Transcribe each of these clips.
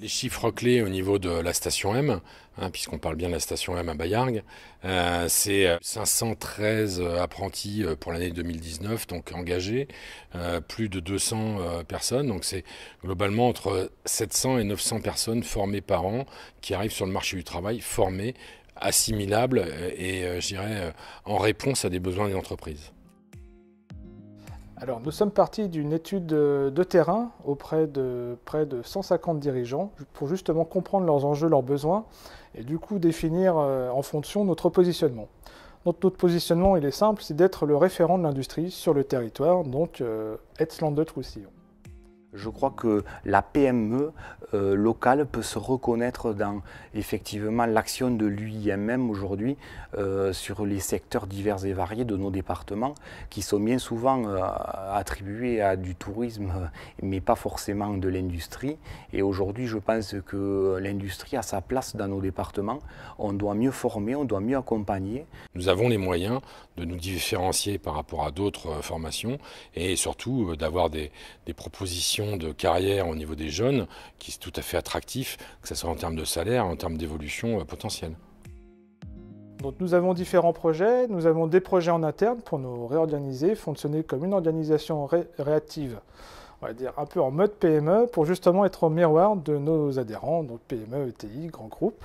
Les chiffres clés au niveau de la station M, puisqu'on parle bien de la station M à Bayargues, c'est 513 apprentis pour l'année 2019, donc engagés, plus de 200 personnes, donc c'est globalement entre 700 et 900 personnes formées par an qui arrivent sur le marché du travail, formées, assimilables et je dirais en réponse à des besoins des entreprises. Alors, nous sommes partis d'une étude de terrain auprès de près de 150 dirigeants pour justement comprendre leurs enjeux, leurs besoins et du coup définir en fonction notre positionnement. Notre positionnement, il est simple, c'est d'être le référent de l'industrie sur le territoire, donc Aetz-Landet-Roussillon. Je crois que la PME locale peut se reconnaître dans effectivement l'action de l'UIMM aujourd'hui sur les secteurs divers et variés de nos départements qui sont bien souvent attribués à du tourisme mais pas forcément de l'industrie. Et aujourd'hui je pense que l'industrie a sa place dans nos départements. On doit mieux former, on doit mieux accompagner. Nous avons les moyens de nous différencier par rapport à d'autres formations et surtout d'avoir des propositions de carrière au niveau des jeunes qui est tout à fait attractif, que ce soit en termes de salaire, en termes d'évolution potentielle. Donc nous avons différents projets, nous avons des projets en interne pour nous réorganiser, fonctionner comme une organisation réactive, on va dire un peu en mode PME, pour justement être au miroir de nos adhérents, donc PME, ETI, grands groupes.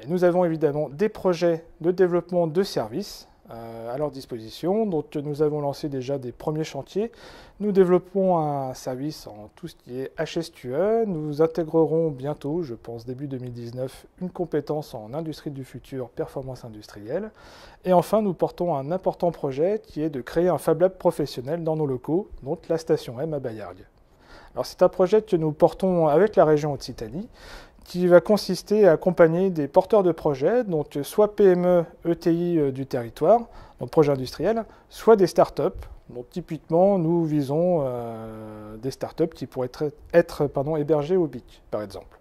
Et nous avons évidemment des projets de développement de services à leur disposition. Donc nous avons lancé déjà des premiers chantiers. Nous développons un service en tout ce qui est HSQE. Nous intégrerons bientôt, je pense début 2019, une compétence en industrie du futur, performance industrielle. Et enfin, nous portons un important projet qui est de créer un Fab Lab professionnel dans nos locaux, donc la station M à Bayargues. Alors c'est un projet que nous portons avec la région Occitanie, qui va consister à accompagner des porteurs de projets, donc soit PME, ETI du territoire, donc projet industriel, soit des startups. Donc typiquement, nous visons des startups qui pourraient être hébergées au BIC, par exemple.